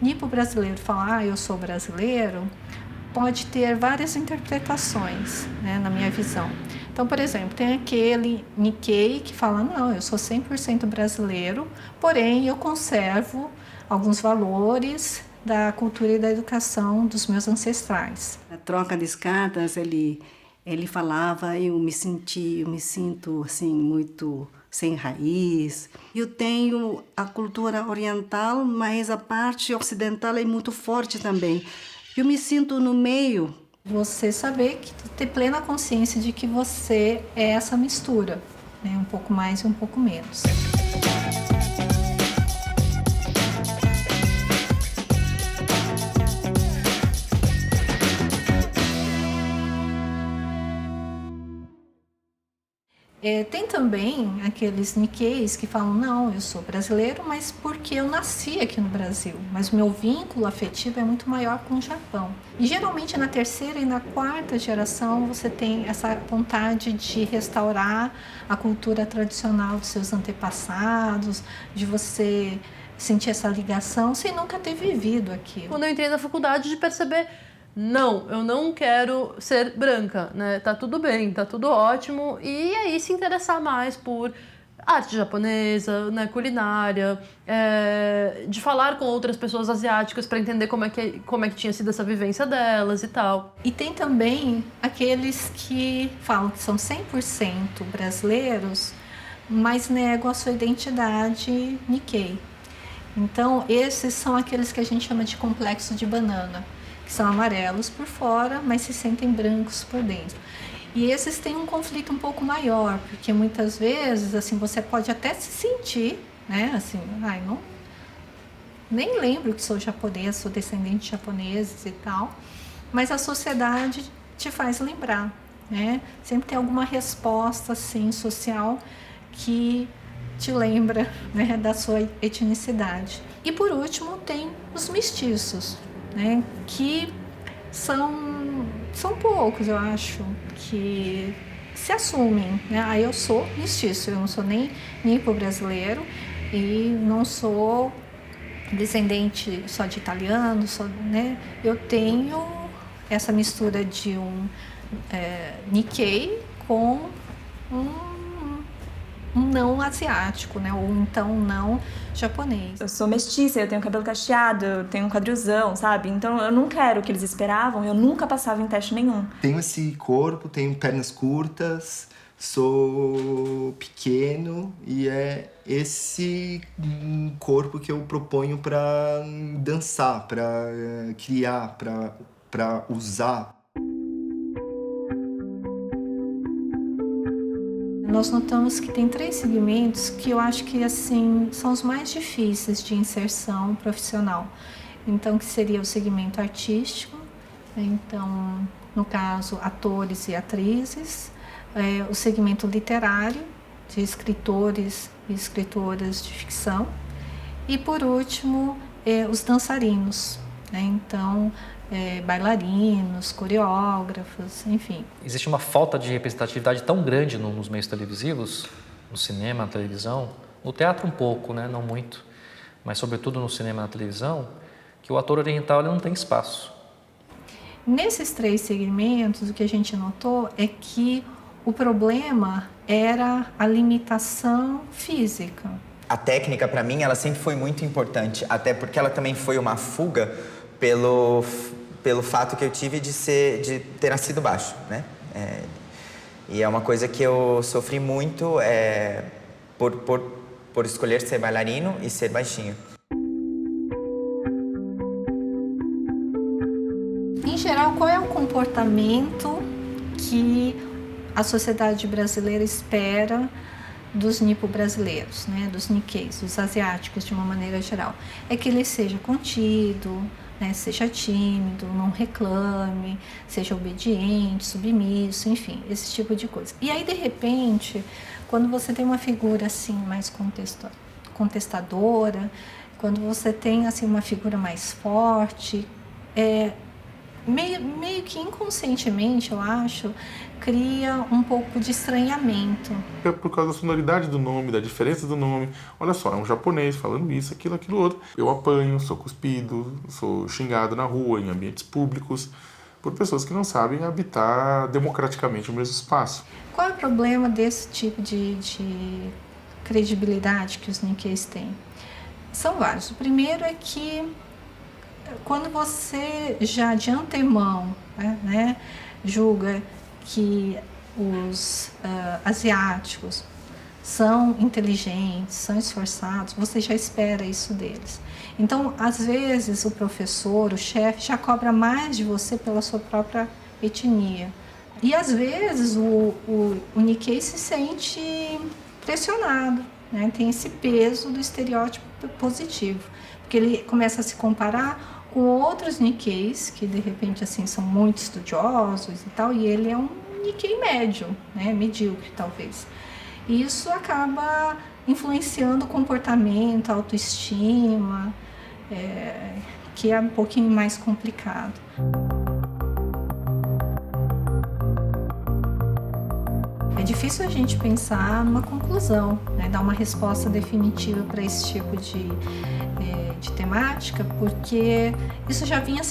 nipo brasileiro falar, eu sou brasileiro, pode ter várias interpretações, né, na minha visão. Então, por exemplo, tem aquele Nikkei que fala, não, eu sou 100% brasileiro, porém eu conservo alguns valores da cultura e da educação dos meus ancestrais. Na troca de cartas, ele falava, eu me sinto assim, muito sem raiz. Eu tenho a cultura oriental, mas a parte ocidental é muito forte também. Eu me sinto no meio. Você saber, ter plena consciência de que você é essa mistura, né? Um pouco mais e um pouco menos. Tem também aqueles Nikkeis que falam, não, eu sou brasileiro, mas porque eu nasci aqui no Brasil, mas o meu vínculo afetivo é muito maior com o Japão. E geralmente na terceira e na quarta geração você tem essa vontade de restaurar a cultura tradicional dos seus antepassados, de você sentir essa ligação sem nunca ter vivido aquilo. Quando eu entrei na faculdade, de perceber, não, eu não quero ser branca, né? Tá tudo bem, tá tudo ótimo. E aí se interessar mais por arte japonesa, né? Culinária, de falar com outras pessoas asiáticas para entender como é que tinha sido essa vivência delas e tal. E tem também aqueles que falam que são 100% brasileiros, mas negam a sua identidade Nikkei. Então, esses são aqueles que a gente chama de complexo de banana, que são amarelos por fora, mas se sentem brancos por dentro. E esses têm um conflito um pouco maior, porque muitas vezes, assim, você pode até se sentir, né, assim, não, nem lembro que sou japonês, sou descendente de japoneses e tal, mas a sociedade te faz lembrar, né? Sempre tem alguma resposta, assim, social que te lembra, né, da sua etnicidade. E por último tem os mestiços, né, que são poucos, eu acho, que se assumem, né? Eu sou mestiço, eu não sou nem nipo-brasileiro e não sou descendente só de italiano, né? Eu tenho essa mistura de um Nikkei com um não asiático, né? Ou então não japonês. Eu sou mestiça, eu tenho cabelo cacheado, eu tenho um quadrilzão, sabe? Então eu não quero o que eles esperavam, eu nunca passava em teste nenhum. Tenho esse corpo, tenho pernas curtas, sou pequeno e é esse corpo que eu proponho para dançar, para criar, para usar. Nós notamos que tem 3 segmentos que eu acho que assim são os mais difíceis de inserção profissional. Então, que seria o segmento artístico, né? Então, no caso, atores e atrizes, o segmento literário, de escritores e escritoras de ficção, e por último, os dançarinos, né? Então, bailarinos, coreógrafos, enfim. Existe uma falta de representatividade tão grande nos meios televisivos, no cinema, na televisão, no teatro um pouco, né? Não muito, mas sobretudo no cinema e na televisão, que o ator oriental ele não tem espaço. Nesses 3 segmentos, o que a gente notou é que o problema era a limitação física. A técnica, para mim, ela sempre foi muito importante, até porque ela também foi uma fuga pelo fato que eu tive de ter nascido baixo, né? E é uma coisa que eu sofri muito por escolher ser bailarino e ser baixinho. Em geral, qual é o comportamento que a sociedade brasileira espera dos nipo-brasileiros, né? Dos Nikkeis, dos asiáticos de uma maneira geral? É que ele seja contido, né, seja tímido, não reclame, seja obediente, submisso, enfim, esse tipo de coisa. E aí, de repente, quando você tem uma figura assim mais contestadora, quando você tem assim uma figura mais forte, meio que inconscientemente, eu acho, cria um pouco de estranhamento. É por causa da sonoridade do nome, da diferença do nome. Olha só, é um japonês falando isso, aquilo outro. Eu apanho, sou cuspido, sou xingado na rua, em ambientes públicos, por pessoas que não sabem habitar democraticamente o mesmo espaço. Qual é o problema desse tipo de credibilidade que os Nikkeis têm? São vários. O primeiro é que quando você já de antemão, né, julga que os asiáticos são inteligentes, são esforçados, você já espera isso deles. Então, às vezes, o professor, o chefe, já cobra mais de você pela sua própria etnia. E, às vezes, o Nikkei se sente pressionado, né? Tem esse peso do estereótipo positivo, porque ele começa a se comparar com outros Nikkeis, que, de repente, assim, são muito estudiosos e tal, e ele é um Nikkei médio, né? Medíocre, talvez. E isso acaba influenciando o comportamento, a autoestima, que é um pouquinho mais complicado. É difícil a gente pensar numa conclusão, né? Dar uma resposta definitiva para esse tipo de temática, porque isso já vinha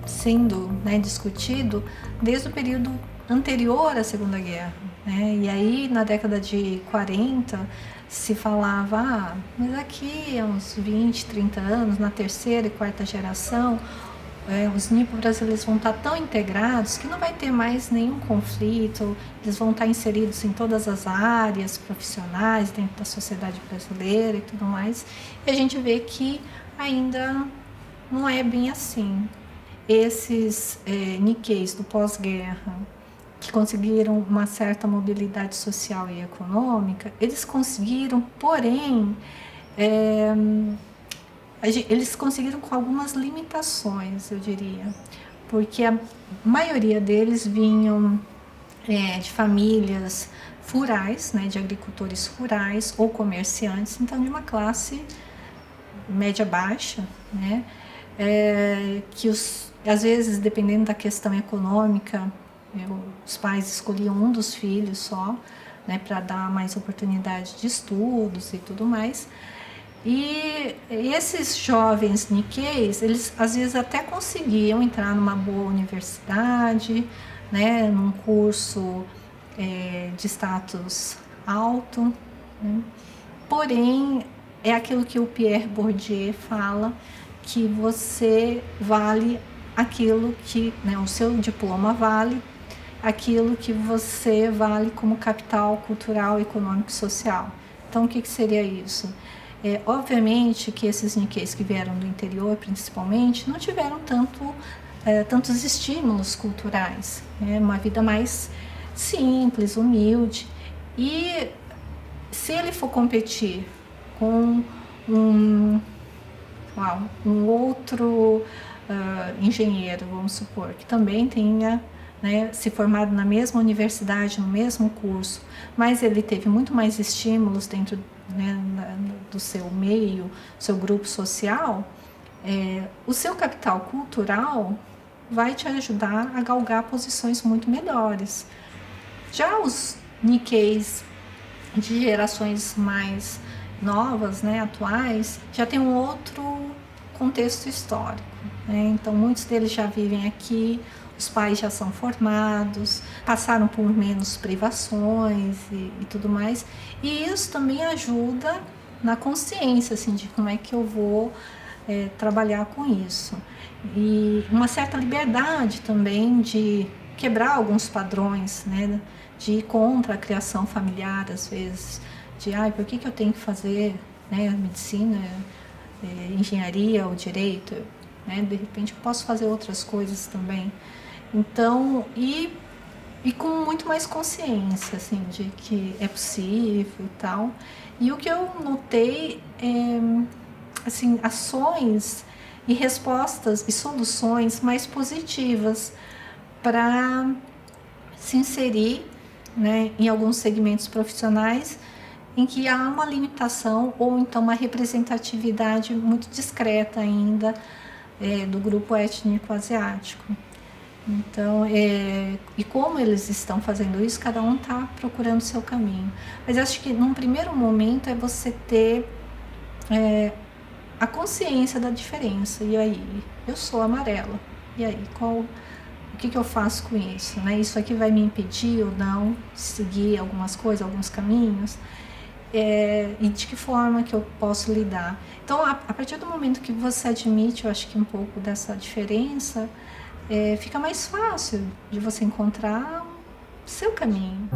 sendo né, discutido desde o período anterior à Segunda Guerra. Né? E aí, na década de 40, se falava, mas aqui há uns 20, 30 anos, na terceira e quarta geração, os nipo-brasileiros vão estar tão integrados que não vai ter mais nenhum conflito, eles vão estar inseridos em todas as áreas profissionais dentro da sociedade brasileira e tudo mais. E a gente vê que ainda não é bem assim. Esses Nikkeis do pós-guerra, que conseguiram uma certa mobilidade social e econômica, eles conseguiram, porém, eles conseguiram com algumas limitações, eu diria, porque a maioria deles vinham de famílias rurais, né, de agricultores rurais ou comerciantes, então de uma classe média-baixa, né, que às vezes, dependendo da questão econômica, os pais escolhiam um dos filhos só, né, para dar mais oportunidade de estudos e tudo mais. E esses jovens Nikkeis, eles às vezes até conseguiam entrar numa boa universidade, né, num curso de status alto, né? Porém, é aquilo que o Pierre Bourdieu fala, que você vale aquilo que, né, o seu diploma vale aquilo que você vale como capital cultural, econômico e social. Então, o que seria isso? Obviamente que esses Nikkeis que vieram do interior, principalmente, não tiveram tantos estímulos culturais, né? Uma vida mais simples, humilde. E se ele for competir com um outro engenheiro, vamos supor, que também tenha, né, se formado na mesma universidade, no mesmo curso, mas ele teve muito mais estímulos dentro, né, do seu meio, seu grupo social, o seu capital cultural vai te ajudar a galgar posições muito melhores. Já os Nikkeis de gerações mais novas, né, atuais, já tem um outro contexto histórico, né? Então, muitos deles já vivem aqui, os pais já são formados, passaram por menos privações e tudo mais. E isso também ajuda na consciência, assim, de como é que eu vou trabalhar com isso. E uma certa liberdade também de quebrar alguns padrões, né, de ir contra a criação familiar, às vezes, de por que eu tenho que fazer, né, medicina, engenharia ou direito, né? De repente eu posso fazer outras coisas também. Então, e com muito mais consciência, assim, de que é possível e tal. E o que eu notei assim, ações e respostas e soluções mais positivas para se inserir, né, em alguns segmentos profissionais em que há uma limitação ou então uma representatividade muito discreta ainda do grupo étnico asiático. Então, e como eles estão fazendo isso, cada um está procurando o seu caminho. Mas acho que num primeiro momento é você ter a consciência da diferença. E aí, eu sou amarela. E aí, o que eu faço com isso? Né? Isso aqui vai me impedir ou não de seguir algumas coisas, alguns caminhos? E de que forma que eu posso lidar? Então, a partir do momento que você admite, eu acho que um pouco dessa diferença, fica mais fácil de você encontrar o seu caminho.